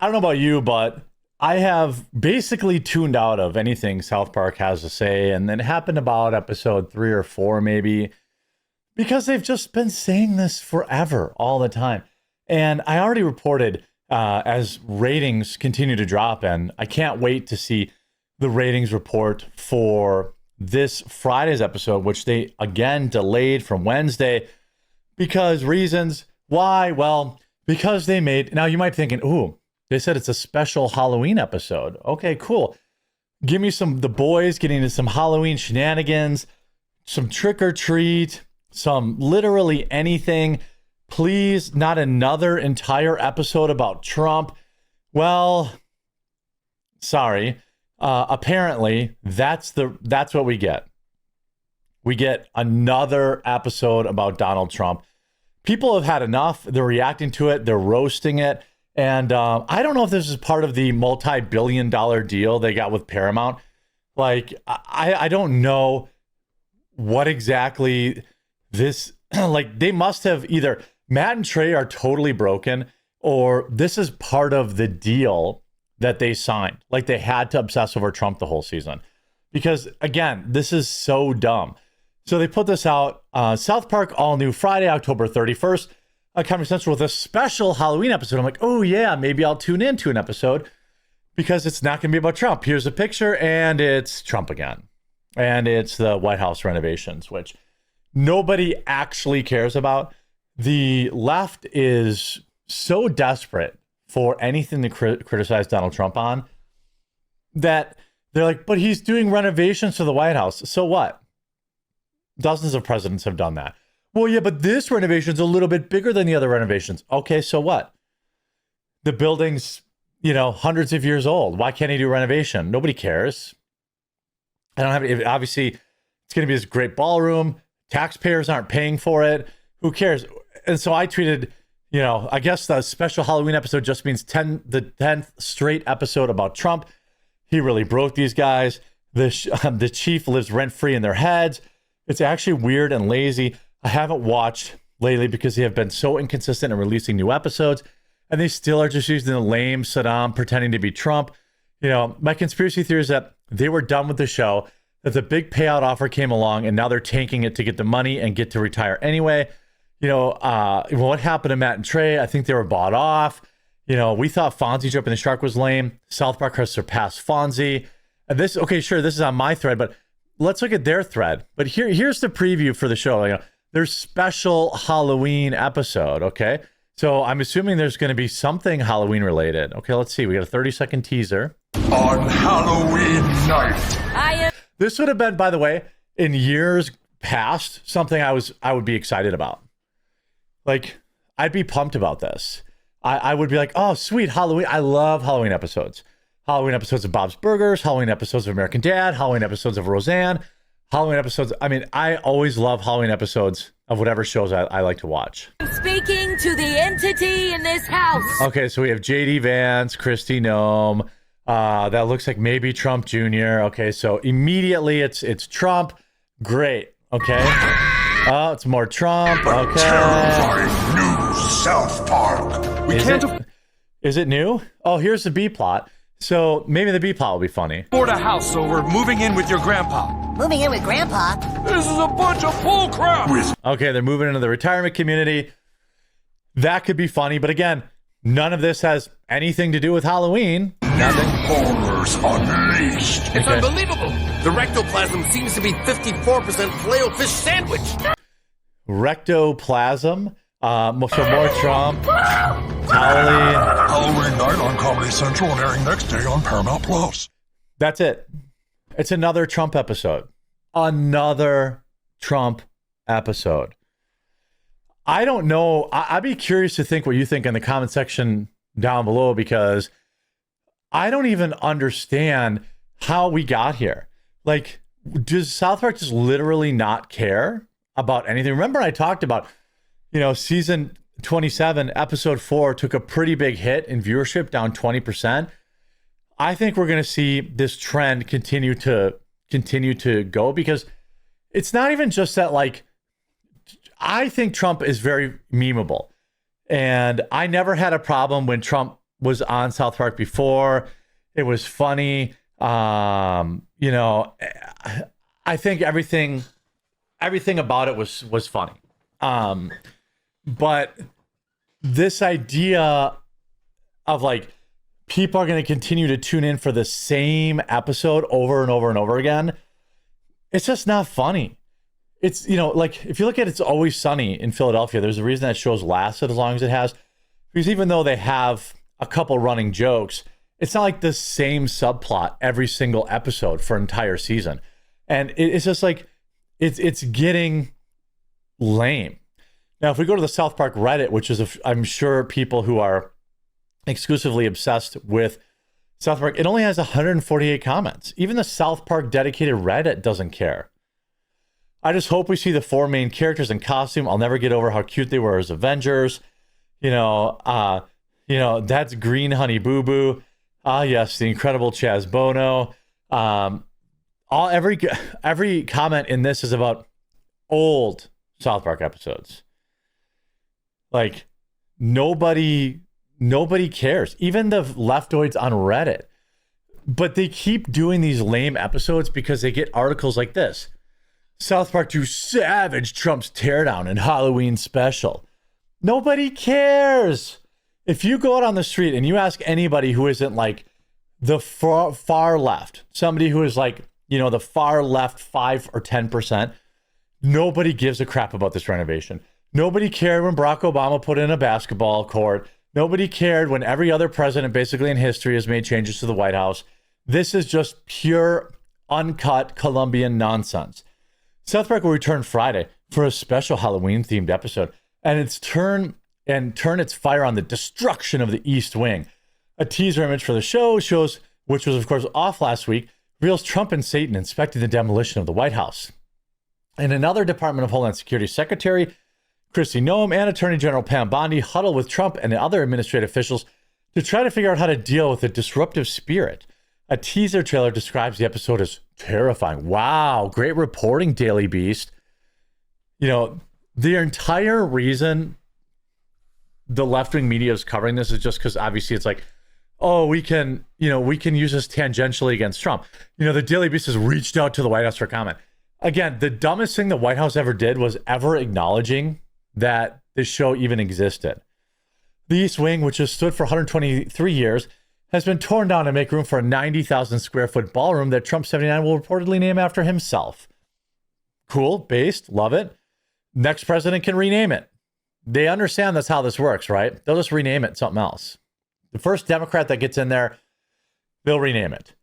I don't know about you, but I have basically tuned out of anything South Park has to say. And then it happened about episode 3 or 4, maybe, because they've just been saying this forever, all the time. And I already reported as ratings continue to drop, and I can't wait to see the ratings report for this Friday's episode, which they again delayed from Wednesday because reasons. Why? Well, because they made, now you might be thinking, ooh, they said it's a special Halloween episode. Okay, cool. Give me the boys getting into some Halloween shenanigans, some trick or treat, some literally anything. Please, not another entire episode about Trump. Well, sorry. Apparently, that's what we get. We get another episode about Donald Trump. People have had enough. They're reacting to it. They're roasting it. And I don't know if this is part of the multi-billion-dollar deal they got with Paramount. Like, I don't know what exactly this, like, they must have either, Matt and Trey are totally broken, or this is part of the deal that they signed. Like, they had to obsess over Trump the whole season. Because, again, this is so dumb. So they put this out, South Park, all new Friday, October 31st, Comedy Central with a special Halloween episode. I'm like, oh yeah, maybe I'll tune into an episode because it's not going to be about Trump. Here's a picture and it's Trump again. And it's the White House renovations, which nobody actually cares about. The left is so desperate for anything to criticize Donald Trump on that they're like, but he's doing renovations to the White House. So what? Dozens of presidents have done that. Well, yeah, but this renovation's a little bit bigger than the other renovations. Okay, so what? The building's, hundreds of years old. Why can't he do renovation? Nobody cares. I don't have, obviously, it's going to be this great ballroom. Taxpayers aren't paying for it. Who cares? And so I tweeted, I guess the special Halloween episode just means the 10th straight episode about Trump. He really broke these guys. The chief lives rent-free in their heads. It's actually weird and lazy. I haven't watched lately because they have been so inconsistent in releasing new episodes, and they still are just using the lame Saddam pretending to be Trump. My conspiracy theory is that they were done with the show, that the big payout offer came along, and now they're tanking it to get the money and get to retire anyway. What happened to Matt and Trey? I think they were bought off. We thought Fonzie jumping the shark was lame. South Park has surpassed Fonzie. And this is on my thread, but let's look at their thread. But here's the preview for the show. Their special Halloween episode, okay? So I'm assuming there's going to be something Halloween related. Okay, let's see. We got a 30-second teaser. On Halloween night. This would have been, by the way, in years past, something I would be excited about. Like, I'd be pumped about this. I would be like, oh, sweet, Halloween. I love Halloween episodes. Halloween episodes of Bob's Burgers, Halloween episodes of American Dad, Halloween episodes of Roseanne, Halloween episodes. I mean, I always love Halloween episodes of whatever shows I like to watch. I'm speaking to the entity in this house. Okay, so we have JD Vance, Kristi Noem. That looks like maybe Trump Jr. Okay, so immediately it's Trump. Great. Okay. Oh, it's more Trump. Okay. Terrifying new South Park. Is it new? Oh, here's the B plot. So maybe the B plot will be funny. Bought a house, so we're moving in with your grandpa. Moving in with Grandpa? This is a bunch of bull crap. Okay, they're moving into the retirement community. That could be funny, but again, none of this has anything to do with Halloween. Nothing. Horrors unleashed. It's unbelievable. The rectoplasm seems to be 54% filet-o-fish sandwich. Rectoplasm. So more Trump. Totally. Halloween night on Comedy Central and airing next day on Paramount Plus. That's it. It's another Trump episode. Another Trump episode. I don't know. I'd be curious to think what you think in the comment section down below, because I don't even understand how we got here. Like, does South Park just literally not care about anything? Remember I talked about, season 27, episode 4 took a pretty big hit in viewership, down 20%. I think we're going to see this trend continue to go, because it's not even just that, like, I think Trump is very memeable. And I never had a problem when Trump was on South Park before. It was funny. You know, I think everything about it was funny. But this idea of like people are going to continue to tune in for the same episode over and over and over again, it's just not funny. It's, you know, like if you look at It's Always Sunny in Philadelphia, there's a reason that show's lasted as long as it has, because even though they have a couple running jokes, it's not like the same subplot every single episode for an entire season. And it's just like, it's getting lame. Now, if we go to the South Park Reddit, which is, I'm sure people who are exclusively obsessed with South Park, it only has 148 comments. Even the South Park dedicated Reddit doesn't care. I just hope we see the 4 main characters in costume. I'll never get over how cute they were as Avengers. You know, that's Green Honey Boo Boo. Ah, yes, the incredible Chaz Bono. Every comment in this is about old South Park episodes. Like nobody cares. Even the leftoids on Reddit. But they keep doing these lame episodes because they get articles like this. South Park to savage Trump's teardown in Halloween special. Nobody cares. If you go out on the street and you ask anybody who isn't like the far left, somebody who is like, you know, the far left 5 or 10%, nobody gives a crap about this renovation. Nobody cared when Barack Obama put in a basketball court. Nobody cared when every other president basically in history has made changes to the White House. This is just pure, uncut Colombian nonsense. South Park will return Friday for a special Halloween-themed episode, and turn its fire on the destruction of the East Wing. A teaser image for the show shows, which was of course off last week, reveals Trump and Satan inspecting the demolition of the White House. And another Department of Homeland Security Secretary, Kristi Noem, and Attorney General Pam Bondi huddle with Trump and the other administrative officials to try to figure out how to deal with the disruptive spirit. A teaser trailer describes the episode as terrifying. Wow, great reporting, Daily Beast. You know, the entire reason the left-wing media is covering this is just because obviously it's like, oh, we can use this tangentially against Trump. You know, the Daily Beast has reached out to the White House for comment. Again, the dumbest thing the White House ever did was ever acknowledging that this show even existed. The East Wing, which has stood for 123 years, has been torn down to make room for a 90,000 square foot ballroom that Trump 79 will reportedly name after himself. Cool, based, love it. Next president can rename it. They understand that's how this works, right? They'll just rename it something else. The first Democrat that gets in there, they'll rename it.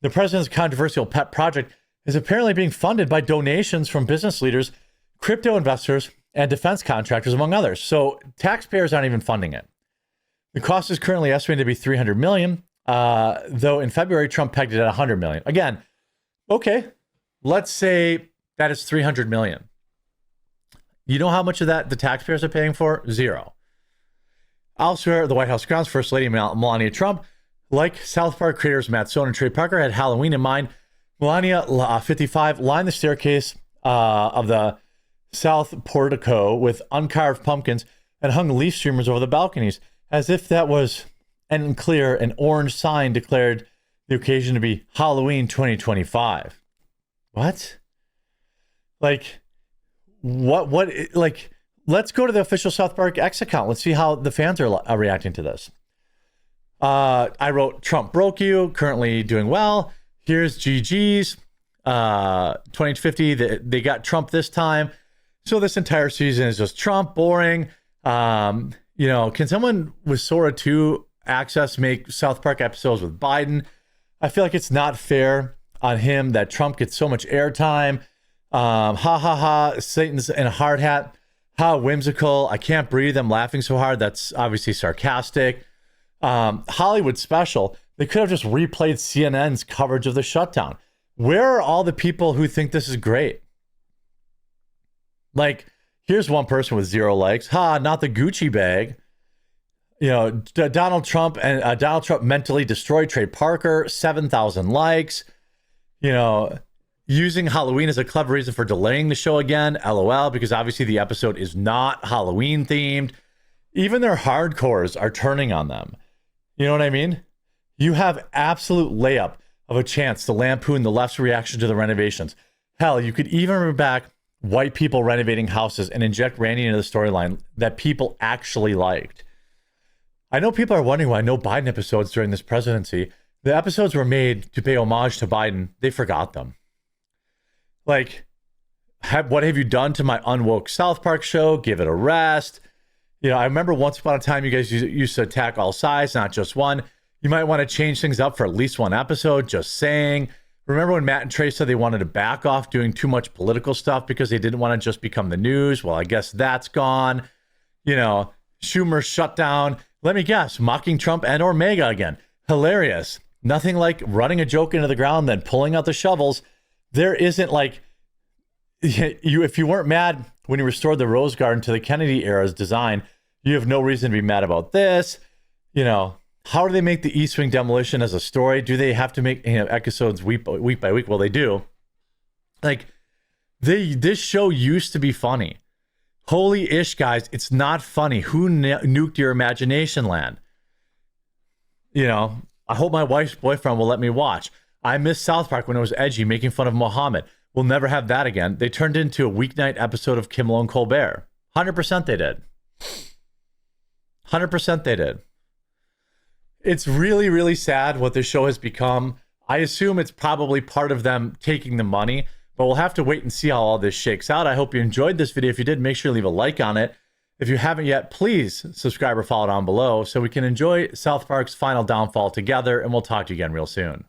The president's controversial pet project is apparently being funded by donations from business leaders, crypto investors, and defense contractors, among others. So taxpayers aren't even funding it. The cost is currently estimated to be $300 million, though in February, Trump pegged it at $100 million. Again, okay, let's say that is $300 million. You know how much of that the taxpayers are paying for? $0. Elsewhere, the White House grounds, First Lady Melania Trump, like South Park creators Matt Stone and Trey Parker, had Halloween in mind. Melania, 55, lined the staircase of the South Portico with uncarved pumpkins and hung leaf streamers over the balconies, as if that was unclear. An orange sign declared the occasion to be Halloween 2025. What? Like, what, like, let's go to the official South Park X account. Let's see how the fans are reacting to this. I wrote, Trump broke you, currently doing well. Here's GG's. 2050, they got Trump this time. So this entire season is just Trump, boring. You know, can someone with Sora 2 access make South Park episodes with Biden? I feel like it's not fair on him that Trump gets so much airtime. Ha ha ha, Satan's in a hard hat. How whimsical. I can't breathe. I'm laughing so hard. That's obviously sarcastic. Hollywood special. They could have just replayed CNN's coverage of the shutdown. Where are all the people who think this is great? Like, here's one person with 0 likes. Ha, not the Gucci bag. You know, Donald Trump mentally destroyed Trey Parker, 7,000 likes. You know, using Halloween as a clever reason for delaying the show again, LOL, because obviously the episode is not Halloween themed. Even their hardcores are turning on them. You know what I mean? You have absolute layup of a chance to lampoon the left's reaction to the renovations. Hell, you could even bring back white people renovating houses and inject Randy into the storyline that people actually liked. I know people are wondering why no Biden episodes during this presidency. The episodes were made to pay homage to Biden. They forgot them. Like, what have you done to my unwoke South Park show? Give it a rest. You know, I remember once upon a time you guys used to attack all sides, not just one. You might want to change things up for at least one episode, just saying. Remember when Matt and Trey said they wanted to back off doing too much political stuff because they didn't want to just become the news? Well, I guess that's gone. You know, Schumer shut down. Let me guess, mocking Trump and or MAGA again. Hilarious. Nothing like running a joke into the ground, then pulling out the shovels. There isn't like, if you weren't mad when you restored the Rose Garden to the Kennedy era's design, you have no reason to be mad about this. You know, how do they make the East Wing demolition as a story? Do they have to make episodes week by week? Well, they do. Like, this show used to be funny. Holy ish, guys, it's not funny. Who nuked your imagination land? You know, I hope my wife's boyfriend will let me watch. I missed South Park when it was edgy, making fun of Muhammad. We'll never have that again. They turned it into a weeknight episode of Kimmel and Colbert. 100% they did. 100% they did. It's really, really sad what this show has become. I assume it's probably part of them taking the money, but we'll have to wait and see how all this shakes out. I hope you enjoyed this video. If you did, make sure to leave a like on it. If you haven't yet, please subscribe or follow down below so we can enjoy South Park's final downfall together, and we'll talk to you again real soon.